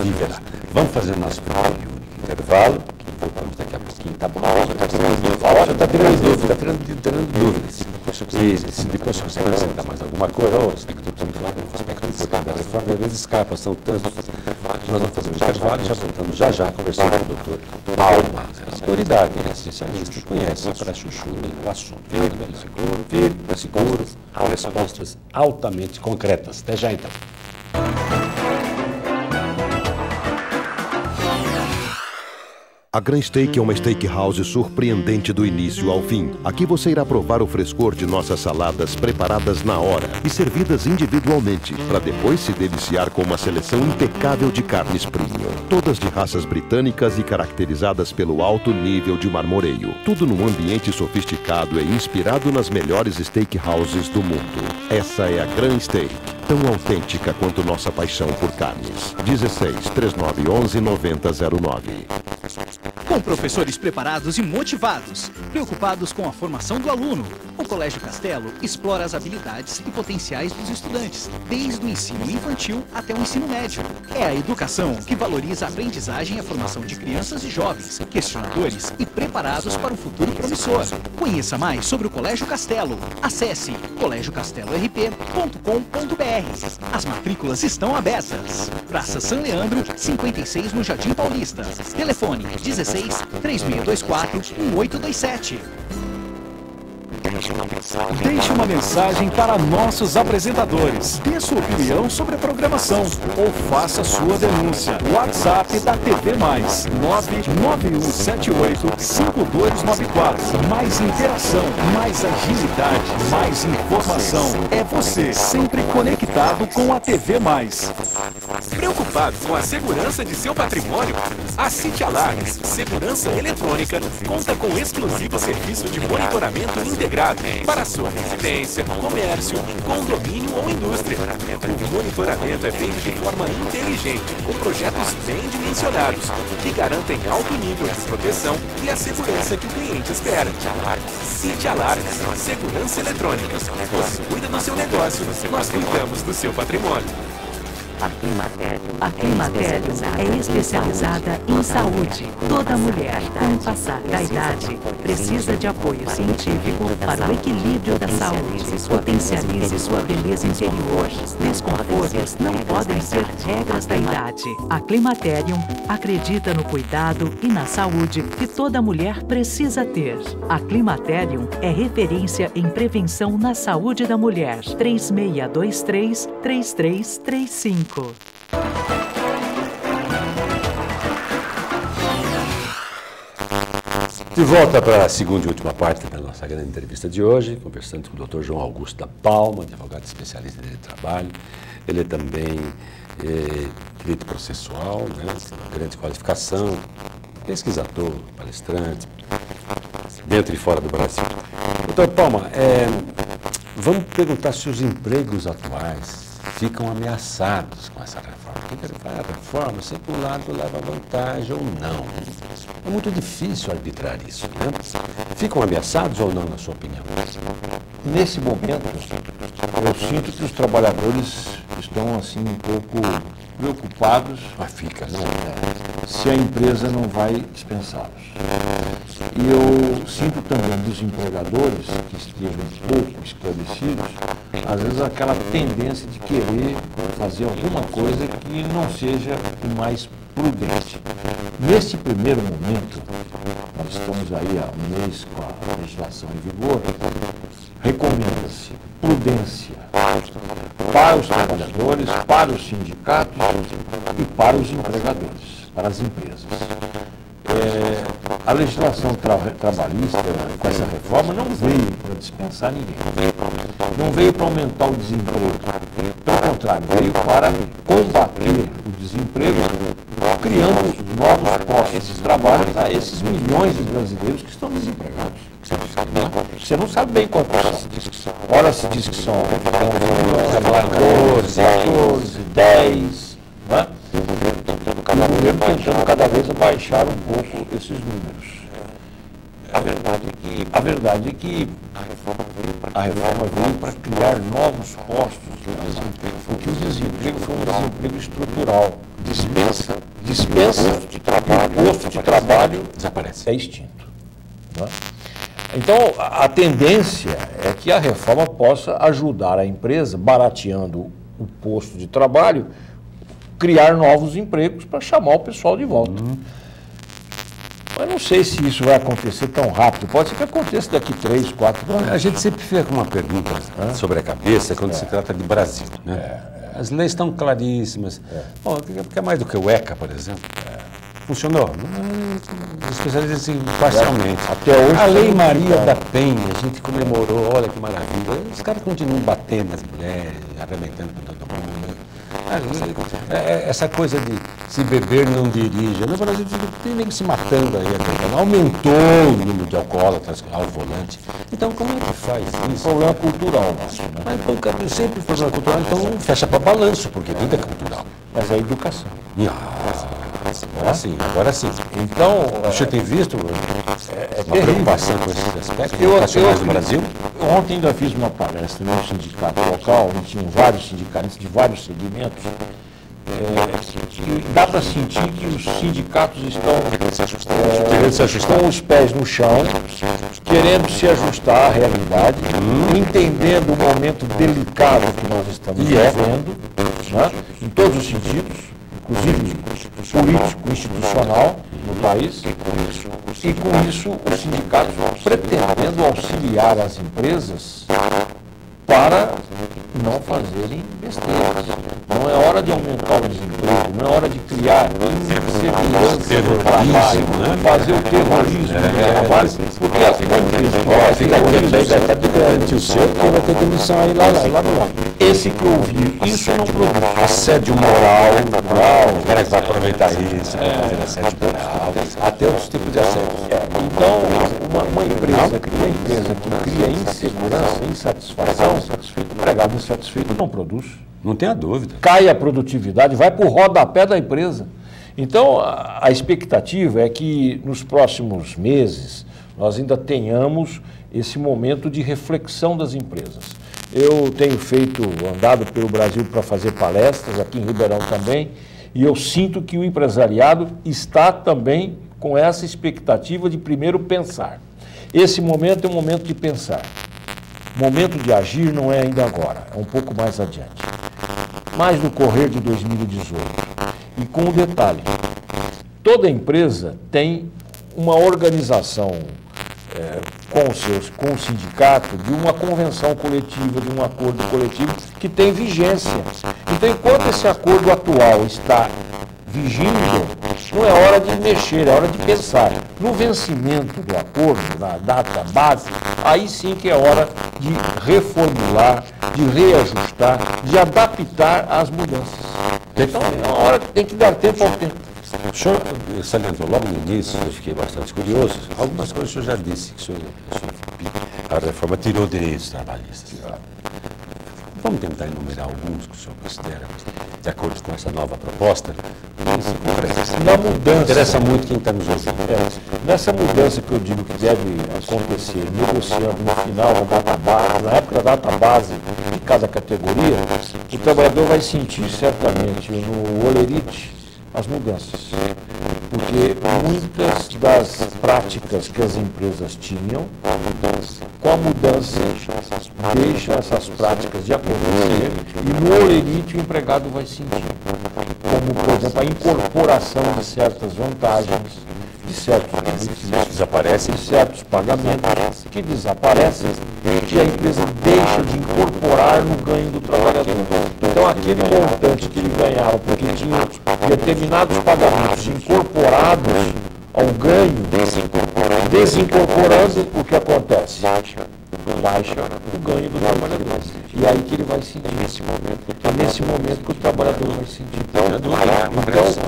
Viverá. Vamos fazer o nosso primeiro intervalo. Voltamos daqui a pouquinho. Tá bom? Está tirando dúvidas. Se depois você acrescentar mais alguma coisa, ou aspecto importante da reforma, às vezes escapa, são tantos. Nós vamos fazer um intervalo e já voltamos já conversando com o doutor Palma, autoridade, especialista, conhece para chuchu o assunto. Filho, seguro, respostas altamente concretas. Até já então. A Grand Steak é uma steakhouse surpreendente do início ao fim. Aqui você irá provar o frescor de nossas saladas preparadas na hora e servidas individualmente, para depois se deliciar com uma seleção impecável de carnes premium. Todas de raças britânicas e caracterizadas pelo alto nível de marmoreio. Tudo num ambiente sofisticado e inspirado nas melhores steakhouses do mundo. Essa é a Grand Steak, tão autêntica quanto nossa paixão por carnes. 16 3911 9009. Com professores preparados e motivados, preocupados com a formação do aluno, o Colégio Castelo explora as habilidades e potenciais dos estudantes, desde o ensino infantil até o ensino médio. É a educação que valoriza a aprendizagem e a formação de crianças e jovens, questionadores e preparados para um futuro promissor. Conheça mais sobre o Colégio Castelo. Acesse colegiocastelorp.com.br. As matrículas estão abertas. Praça São Leandro, 56 no Jardim Paulista. Telefone 16 3624 1827. Deixe uma mensagem para nossos apresentadores. Dê sua opinião sobre a programação ou faça sua denúncia. WhatsApp da TV Mais 991785294. Mais interação, mais agilidade, mais informação. É você sempre conectado com a TV Mais. Preocupado com a segurança de seu patrimônio? A City Alarmes Segurança Eletrônica conta com exclusivo serviço de monitoramento integrado para sua residência, comércio, condomínio ou indústria. O monitoramento é feito de forma inteligente, com projetos bem dimensionados, que garantem alto nível de proteção e a segurança que o cliente espera. City Alarmes Segurança Eletrônica. Você cuida do seu negócio, nós cuidamos do seu patrimônio. A Climatério é especializada em saúde. Toda mulher, com o passar da idade, precisa de apoio científico para o equilíbrio da saúde. Potencialize sua beleza interior. Desconfortos não podem ser regras da idade. A Climaterium acredita no cuidado e na saúde que toda mulher precisa ter. A Climaterium é referência em prevenção na saúde da mulher. 3623-3335. De volta para a segunda e última parte da nossa grande entrevista de hoje, conversando com o Dr. João Augusto da Palma, advogado especialista em direito do trabalho. Ele é também direito processual, né, grande qualificação, pesquisador, palestrante, dentro e fora do Brasil. Doutor Palma, vamos perguntar se os empregos atuais ficam ameaçados com essa reforma. Porque a reforma, se por um lado leva vantagem ou não. É muito difícil arbitrar isso, né? Ficam ameaçados ou não, na sua opinião? Nesse momento, eu sinto que os trabalhadores estão assim um pouco preocupados se a empresa não vai dispensá-los. E eu sinto também dos empregadores que estejam um pouco esclarecidos, às vezes aquela tendência de querer fazer alguma coisa que não seja o mais prudente. Nesse primeiro momento, nós estamos aí há um mês com a legislação em vigor, recomenda-se prudência para os trabalhadores, para os sindicatos e para os empregadores, para as empresas. A legislação trabalhista, com essa reforma, não veio para dispensar ninguém. Não veio para aumentar o desemprego. Pelo contrário, veio para combater o desemprego, criando novos postos de trabalho a esses milhões de brasileiros que estão desempregados. Você não sabe bem quantos são. Ora se diz que são 14, 10, né? E o governo tentando cada vez baixar um pouco esses números. A verdade é que a reforma veio para criar novos postos de trabalho, porque o desemprego foi um desemprego estrutural. Dispensa de trabalho, o posto de trabalho desaparece. É extinto. Né? Então, a tendência é que a reforma possa ajudar a empresa, barateando o posto de trabalho, criar novos empregos para chamar o pessoal de volta. Mas não sei se isso vai acontecer tão rápido. Pode ser que aconteça daqui 3, 4 anos. A gente sempre fica com uma pergunta sobre a cabeça quando se trata de Brasil, né? As leis estão claríssimas. Bom, o que é mais do que o ECA, por exemplo? Funcionou? Especializa-se parcialmente. Até hoje, a Lei Maria da Penha, a gente comemorou, olha que maravilha. Os caras continuam batendo nas mulheres, arrebentando com todo mundo. Essa coisa de se beber não dirija. No Brasil tem nem se matando aí. Aumentou o número de alcoólatras ao volante. Então como é que faz isso? Problema cultural. Mas sempre problema cultural, então fecha para balanço, porque tudo é cultural. Mas é educação. Agora sim. Então, você tem visto uma preocupação com esse aspecto educacionais do Brasil? Ontem ainda fiz uma palestra no sindicato local, onde tinham vários sindicatos de vários segmentos. Dá para sentir que os sindicatos estão com os pés no chão, querendo se ajustar à realidade, entendendo o momento delicado que nós estamos vivendo, né, em todos os sentidos, inclusive político, institucional no país, e com isso os sindicatos pretendendo auxiliar as empresas para não fazerem besteiras. Não é hora de aumentar o desemprego, não é hora de criar insegurança no trabalho, fazer o terrorismo no trabalho, porque a empresa fica diante o seu, que vai ter demissão aí lá do lado. Esse que eu vi, isso não produz assédio moral, Vai aproveitar isso, fazer assédio moral, até os tipos de assédio. Então, uma empresa que cria insegurança, insatisfação, o empregado insatisfeito não produz. Não tenha dúvida. Cai a produtividade, vai para o rodapé da empresa. Então, a expectativa é que nos próximos meses nós ainda tenhamos esse momento de reflexão das empresas. Eu tenho andado pelo Brasil para fazer palestras, aqui em Ribeirão também, e eu sinto que o empresariado está também com essa expectativa de primeiro pensar. Esse momento é um momento de pensar. O momento de agir não é ainda agora, é um pouco mais adiante. Mais no correr de 2018. E com um detalhe, toda empresa tem uma organização com o sindicato de uma convenção coletiva, de um acordo coletivo que tem vigência. Então, enquanto esse acordo atual está vigindo, não é hora de mexer, é hora de pensar. No vencimento do acordo, na data base, aí sim que é hora de reformular, de reajustar, de adaptar às mudanças. Então, é uma hora que tem que dar tempo ao tempo. O senhor salientou logo no início, eu fiquei bastante curioso, algumas coisas o senhor já disse, que a reforma tirou direitos trabalhistas. Vamos tentar enumerar alguns que o senhor considera, de acordo com essa nova proposta. Na mudança. Interessa muito quem está nos ouvindo. Nessa mudança que eu digo que deve acontecer, negociando no final a data base, na época da data base de cada categoria, o trabalhador vai sentir certamente no olerite as mudanças. Porque muitas das práticas que as empresas tinham, com a mudança, deixam essas práticas de acontecer e no olerite o empregado vai sentir. Como, por exemplo, a incorporação de certas vantagens, de certos benefícios, Desaparecem. de certos pagamentos que desaparecem, que a empresa deixa de incorporar no ganho do trabalhador. Então, aquele montante que ele ganhava, porque tinha determinados pagamentos incorporados ao ganho, desincorporando, o que acontece? Baixa o ganho do trabalhador. E aí que ele vai sentir. É nesse momento que o trabalhador vai sentir. Então,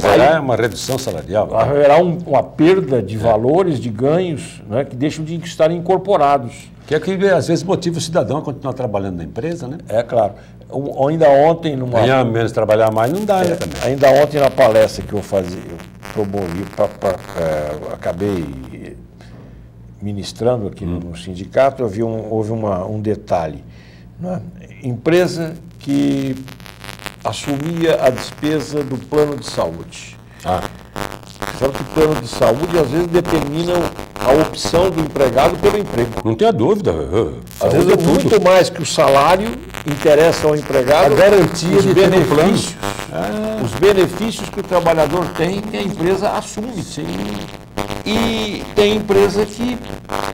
Será uma redução salarial? haverá uma perda de valores, de ganhos, né, que deixam de estarem incorporados. Que é que às vezes motiva o cidadão a continuar trabalhando na empresa, né? É claro. Ainda ontem, Ganhar menos, trabalhar mais, não dá, né, também. ainda ontem na palestra que eu promovi, acabei ministrando aqui no sindicato, houve um detalhe. Né? Empresa que assumia a despesa do plano de saúde. Só que o plano de saúde, às vezes, determina a opção do empregado pelo emprego. Não tenha dúvida. Às vezes, é muito mais que o salário interessa ao empregado. A garantia de ter um plano. Os benefícios que o trabalhador tem, que a empresa assume. Sim. E tem empresa que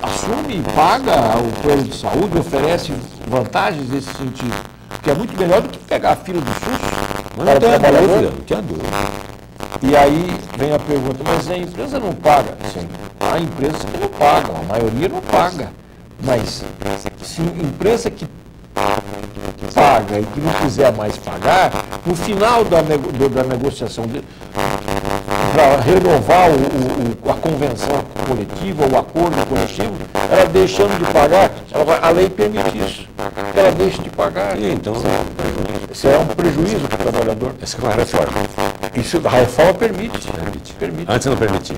assume, paga o plano de saúde, oferece vantagens nesse sentido. Que é muito melhor do que pegar a fila do SUS para o trabalhador. Não tinha dúvida. E aí vem a pergunta, mas a empresa não paga? Sim, há empresas que não pagam, a maioria não paga. Mas se empresa que paga e que não quiser mais pagar, no final da negociação, para renovar a convenção coletiva, o acordo coletivo, ela deixando de pagar, a lei permite isso. Ela deixa de pagar. E então, Isso é um prejuízo para o trabalhador. essa é uma reforma. Isso, a reforma permite. Antes não permitia.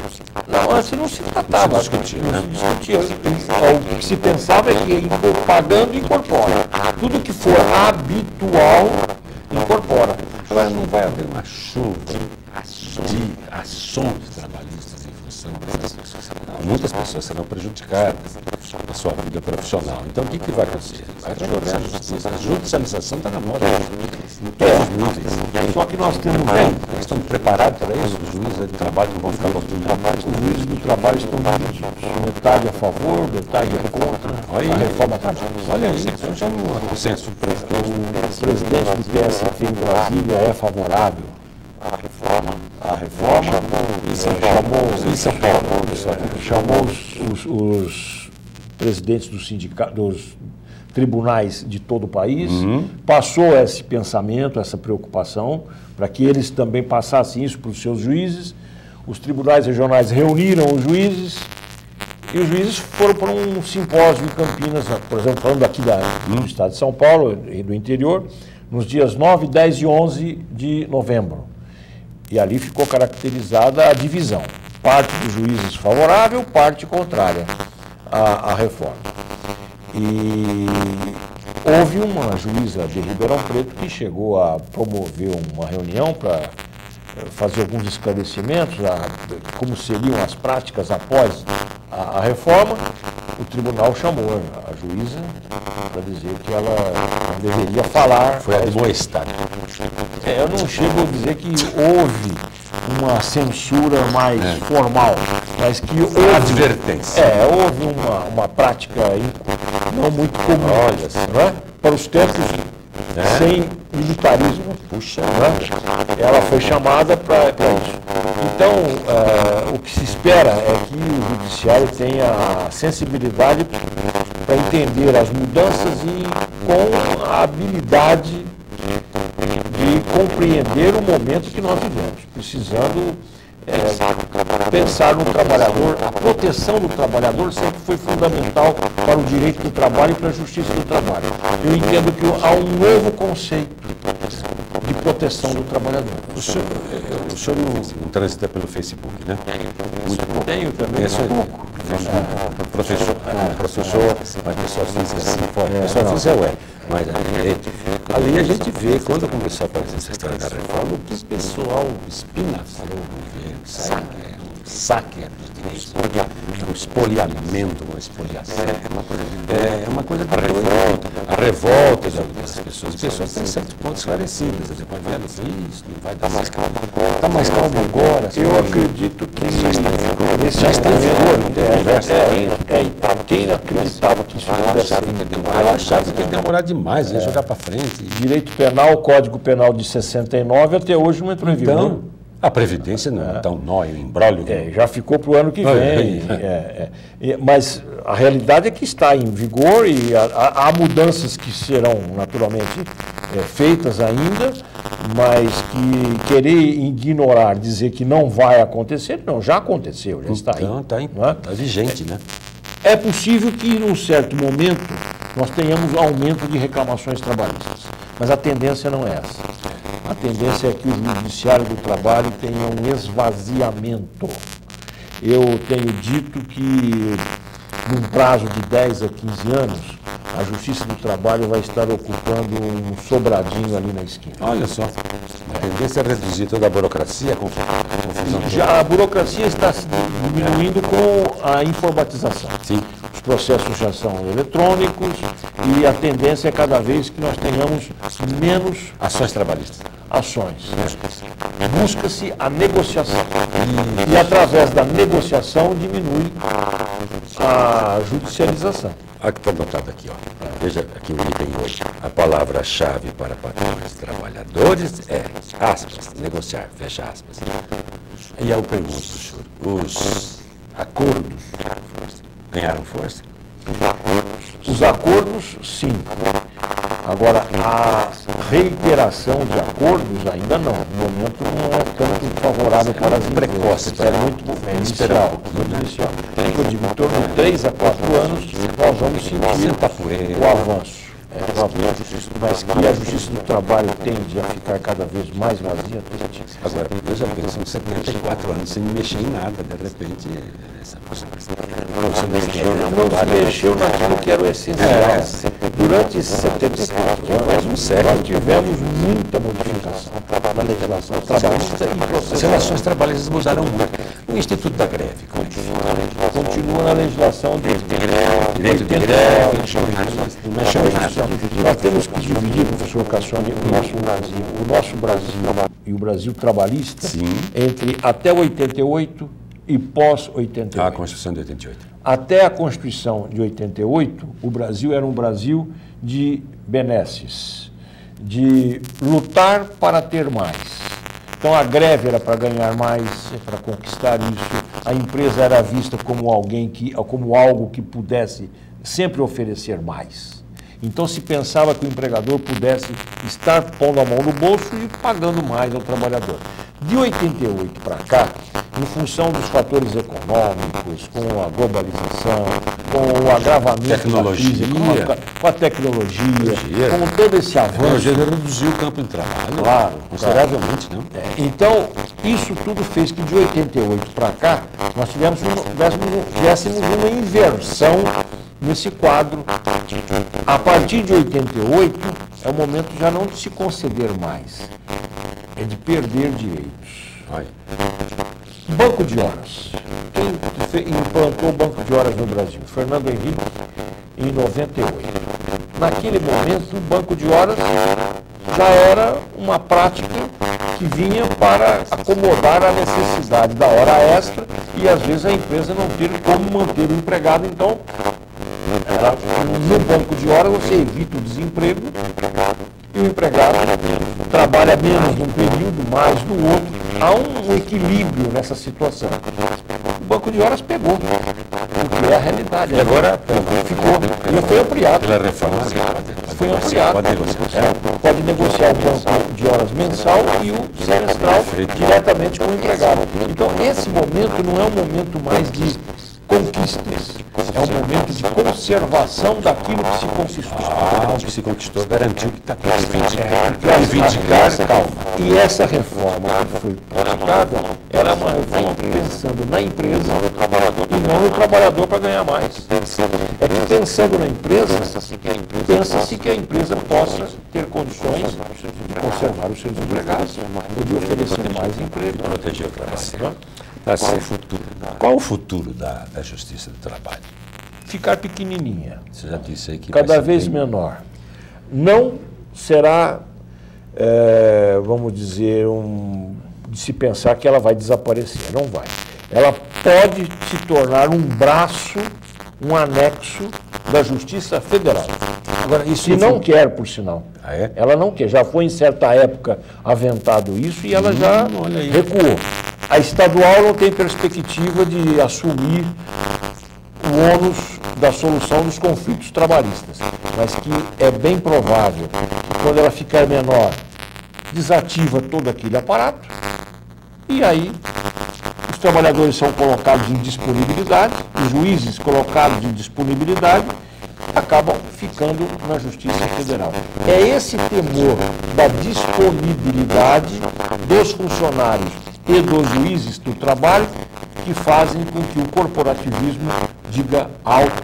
Não, antes não se tratava. Não se discutia, né? Não se discutia. O que se pensava é que pagando incorpora. Tudo que for habitual incorpora. Agora não vai haver uma chuva de ações trabalhistas em função dessas. Muitas pessoas serão prejudicadas na sua vida profissional. Então o que vai acontecer? Vai recorrer à justiça. A judicialização está na moda. Em todos os níveis. Só que nós temos Estamos preparados para isso. Os juízes de trabalho não vão ficar loucos. os juízes do trabalho estão divididos. Metade a favor, metade é contra a reforma trabalhista. Olha aí, então já não há consenso. O presidente do PSF em Brasília é favorável à reforma. Chamou os presidentes dos tribunais de todo o país, passou esse pensamento, essa preocupação, para que eles também passassem isso para os seus juízes. Os tribunais regionais reuniram os juízes e os juízes foram para um simpósio em Campinas, por exemplo, falando aqui do estado de São Paulo e do interior, nos dias 9, 10 e 11 de novembro. E ali ficou caracterizada a divisão. Parte dos juízes favorável, parte contrária à reforma. E houve uma juíza de Ribeirão Preto que chegou a promover uma reunião para fazer alguns esclarecimentos, como seriam as práticas após a reforma. O tribunal chamou a juíza para dizer que ela não deveria falar. Foi admoestada. Eu não chego a dizer que houve uma censura mais formal, mas que houve Advertência. houve uma prática não muito comum, não é? Para os tempos sem militarismo. Puxa, Ela foi chamada para isso. Então, o que se espera é que o judiciário tenha a sensibilidade para entender as mudanças e com a habilidade de compreender o momento que nós vivemos, precisando pensar no trabalhador. A proteção do trabalhador sempre foi fundamental para o direito do trabalho e para a justiça do trabalho. Eu entendo que há um novo conceito de proteção do trabalhador. O senhor não transita pelo Facebook, né? Muito pouco. Tenho também. Pouco. Professor, mas pessoa física assim, pessoa física mas ali a gente vê, quando começou a aparecer essa história da reforma, que o pessoal espinafrou o governo, saque um espoliamento, uma espoliação. É uma coisa de doido. A revolta das pessoas. As pessoas têm certos pontos esclarecidos. Você pode ver, isso não vai dar mais calma. Está mais calmo agora. Eu acredito que já está em vigor. Para quem acreditava que isso eu achava que ia demorar demais, ia jogar para frente. Direito penal, Código Penal de 69, até hoje não entrou em vigor. Então, a Previdência não está um nó, um embrólio. Já ficou para o ano que vem. Mas a realidade é que está em vigor e há mudanças que serão naturalmente feitas ainda, mas que querer ignorar, dizer que não vai acontecer, não, já aconteceu, já está aí. Está vigente, né? É possível que, num certo momento, nós tenhamos aumento de reclamações trabalhistas, mas a tendência não é essa. A tendência é que o Judiciário do Trabalho tenha um esvaziamento. Eu tenho dito que, num prazo de 10 a 15 anos, a Justiça do Trabalho vai estar ocupando um sobradinho ali na esquina. Olha só, a tendência é reduzir toda a burocracia, a confusão. Já a burocracia está se diminuindo com a informatização. Sim. Os processos já são eletrônicos e a tendência é cada vez que nós tenhamos menos ações trabalhistas. Busca-se a negociação. E através da negociação diminui a judicialização. Olha que está anotado aqui, ó. Veja aqui o item 8. A palavra-chave para patrões e trabalhadores é, aspas, negociar, fecha aspas. E eu pergunto, senhor, os acordos ganharam força? Os acordos, sim. Agora, a reiteração de acordos ainda não. No momento não é tanto favorável para as precoces. É muito inicial. Eu digo, em torno de 3 a 4 anos, nós vamos sentir o avanço. Mas que a Justiça do Trabalho tende a ficar cada vez mais vazia. Agora, veja bem, são 74 anos sem mexer em nada, de repente, essa coisa não se mexeu naquilo que era o essencial. Durante esses 74 anos, nós tivemos muita modificação na legislação trabalhista e processual. As relações trabalhistas mudaram muito. O Instituto da Greve, continua na legislação de direito de greve, nós temos que dividir, professor Cassoni, o nosso Brasil e o Brasil trabalhista entre até 88 e pós-88. A Constituição de 88. Até a Constituição de 88, o Brasil era um Brasil de benesses, de lutar para ter mais. Então a greve era para ganhar mais, para conquistar isso. A empresa era vista como algo que pudesse sempre oferecer mais. Então se pensava que o empregador pudesse estar pondo a mão no bolso e pagando mais ao trabalhador. De 88 para cá, em função dos fatores econômicos, com a globalização, com o agravamento da crise, com a tecnologia, com todo esse avanço. A tecnologia reduziu o campo de trabalho. Claro, consideravelmente, não? Então, isso tudo fez que de 88 para cá, nós tivéssemos uma inversão nesse quadro. A partir de 88, é o momento já não de se conceder mais, é de perder direitos. Banco de horas. Quem implantou o banco de horas no Brasil? Fernando Henrique, em 98. Naquele momento, o banco de horas já era uma prática que vinha para acomodar a necessidade da hora extra e, às vezes, a empresa não ter como manter o empregado. Então, no banco de horas, você evita o desemprego e o empregado trabalha menos num período, mais no outro. Há um equilíbrio nessa situação. O banco de horas pegou, porque é a realidade. E agora ficou, e foi ampliado. Pela reforma, foi ampliado. Pode negociar. Pode negociar o banco de horas mensal e o semestral diretamente com o empregado. Então, esse momento não é um momento mais de conquistas, é um momento de conservação daquilo que se conquistou. O que se conquistou garantiu que está Calma. E essa reforma que foi praticada, ela é uma reforma pensando na empresa e não no trabalhador para ganhar mais. É que pensando na empresa, pensa-se que a empresa possa ter condições de conservar os seus empregados, de oferecer mais emprego. Proteger o trabalho. Qual o futuro da Justiça do Trabalho? Ficar pequenininha. Você já disse aí que cada vez menor. Não será, vamos dizer, de se pensar que ela vai desaparecer. Não vai. Ela pode se tornar um braço, um anexo da Justiça Federal. Agora, isso não quer, por sinal. Ah, é? Ela não quer. Já foi em certa época aventado isso e ela já recuou. A estadual não tem perspectiva de assumir o ônus da solução dos conflitos trabalhistas, mas que é bem provável que quando ela ficar menor, desativa todo aquele aparato e aí os trabalhadores são colocados em disponibilidade, os juízes colocados em disponibilidade, acabam ficando na Justiça Federal. É esse temor da disponibilidade dos funcionários e dos juízes do trabalho que fazem com que o corporativismo diga alto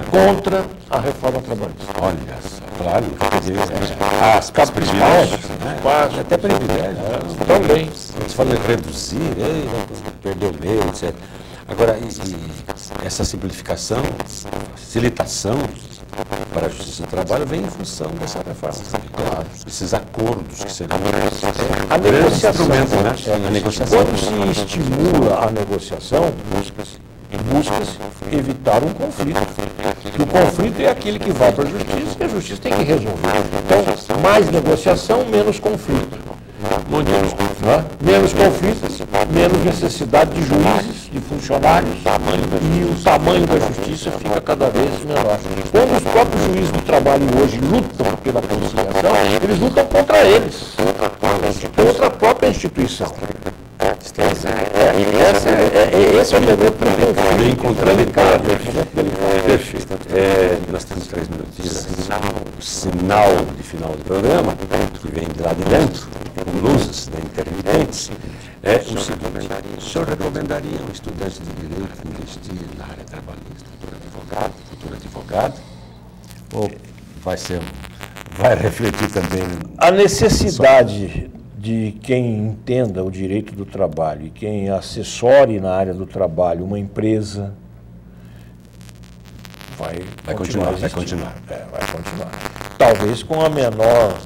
contra a reforma trabalhista. Olha só, claro, aspas, privilégios, até privilégios. Também. Você fala em reduzir, perder o meio, etc. Agora, essa simplificação, facilitação para a Justiça do Trabalho vem em função dessa reforma. Claro, esses acordos que serão a negociação, né? A negociação. Quando se estimula a negociação, busca-se evitar um conflito. E o conflito é aquele que vai para a Justiça e a Justiça tem que resolver. Então, mais negociação, menos conflito. Menos conflitos, menos necessidade de juízes, de funcionários, e o tamanho da justiça fica cada vez menor. Quando os próprios juízes do trabalho hoje lutam pela conciliação, eles lutam contra eles, contra a própria instituição. Esse é o momento bem contradelicado. Perfeito. Nós temos 3 minutinhos. O sinal de final do programa, que vem de lá de dentro, com luzes intermitentes, é o seguinte: o senhor recomendaria um estudante de direito investir na área trabalhista, futuro advogado, ou vai refletir também a necessidade de quem entenda o direito do trabalho e quem assessore na área do trabalho uma empresa vai continuar. Vai continuar. Talvez com a menor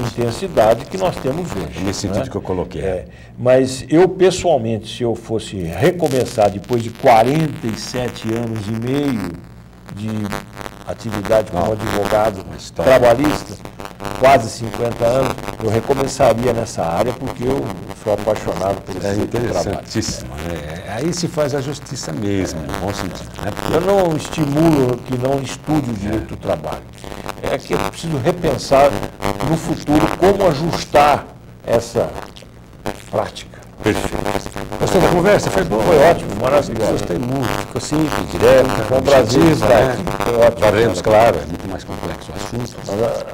intensidade que nós temos hoje. Nesse sentido que eu coloquei. Mas eu, pessoalmente, se eu fosse recomeçar depois de 47 anos e meio de atividade como advogado trabalhista, quase 50 anos, eu recomeçaria nessa área porque eu sou apaixonado por esse trabalho. Interessantíssimo. Aí se faz a justiça mesmo, no bom sentido. Né? Eu não estimulo que não estude o direito do trabalho. É que eu preciso repensar no futuro como ajustar essa prática. Perfeito. Gostou da conversa? Foi boa? Foi ótimo, maravilhoso. Gostei muito. Ficou simples, direto. Foi um prazer estar aqui. Foi ótimo. Faremos, claro, é muito mais complexo o assunto,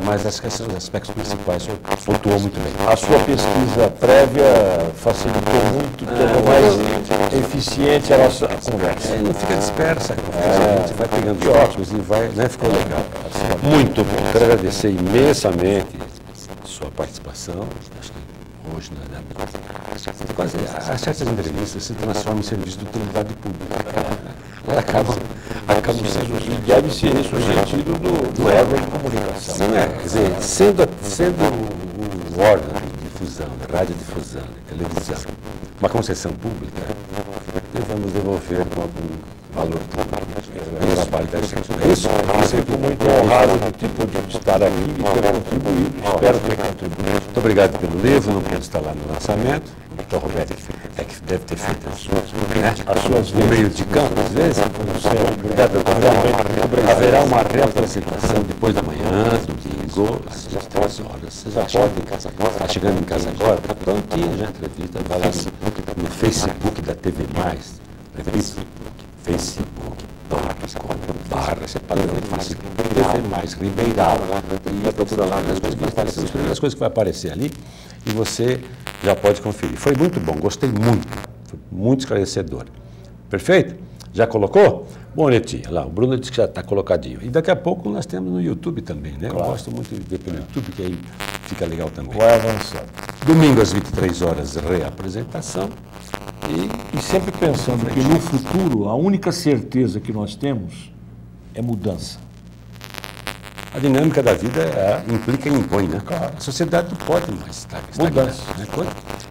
mas as questões, os aspectos principais, o senhor pontuou muito bem. A sua pesquisa prévia facilitou muito, tornou mais eficiente a nossa conversa. Não fica dispersa, a gente vai pegando os ótimos e vai, né? Ficou legal. Muito bom. Quero agradecer imensamente a sua participação. Acho que hoje, né? Quase, as certas entrevistas se transformam em serviço de utilidade pública. Elas acabam sendo. Deve ser esse o sentido do órgão de comunicação. Quer dizer, sendo o órgão de difusão, de radiodifusão, de televisão, uma concessão pública, devemos devolver com algum valor do trabalho da gente. É isso? Eu fico muito honrado de estar aqui e ter contribuído. Espero ter contribuído. Muito obrigado pelo livro, não pude estar lá no lançamento. doutor Roberto é que deve ter feito as suas vezes. No meio de campo, às vezes. Obrigado, doutor. Haverá uma reapresentação depois da manhã, domingo, às 23 horas. Você já pode, está chegando em casa agora, está prontinho já a entrevista, vai lá no Facebook da TV Mais, Facebook/, padrão fácil, TV Mais, Ribeirão, e vai procurar lá as coisas que aparecem, as primeiras coisas que vai aparecer ali, e você já pode conferir. Foi muito bom, gostei muito, foi muito esclarecedor. Perfeito? Já colocou? Bom, Netinha, lá, o Bruno disse que já está colocadinho. E daqui a pouco nós temos no YouTube também, né? Claro. Eu gosto muito de ver pelo YouTube, que aí fica legal também. Vai avançando. Domingo às 23 horas, reapresentação. E sempre pensando que no futuro a única certeza que nós temos é mudança. A dinâmica da vida implica e impõe, né? Claro. A sociedade não pode mais estar mudança. Né?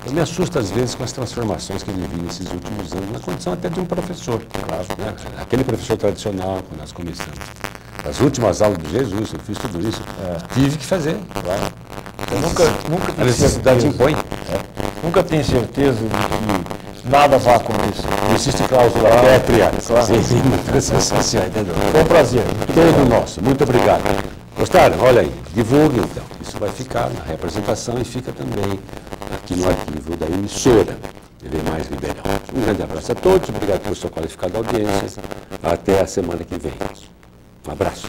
Eu me assusto às vezes com as transformações que eu vi nesses últimos anos, na condição até de um professor. Claro, né? Aquele professor tradicional, quando nós começamos. As últimas aulas de Jesus, eu fiz tudo isso. Tive que fazer. Claro. Nunca a necessidade impõe. Nunca tenho certeza de que nada vai acontecer. Não existe cláusula pétrea. Claro. Foi um prazer. Todo nosso. Muito obrigado. Gostaram? Olha aí. Divulgue então. Isso vai ficar na representação e fica também aqui no arquivo da emissora TV Mais Ribeirão. Um grande abraço a todos. Obrigado pela sua qualificada audiência. Até a semana que vem. Um abraço.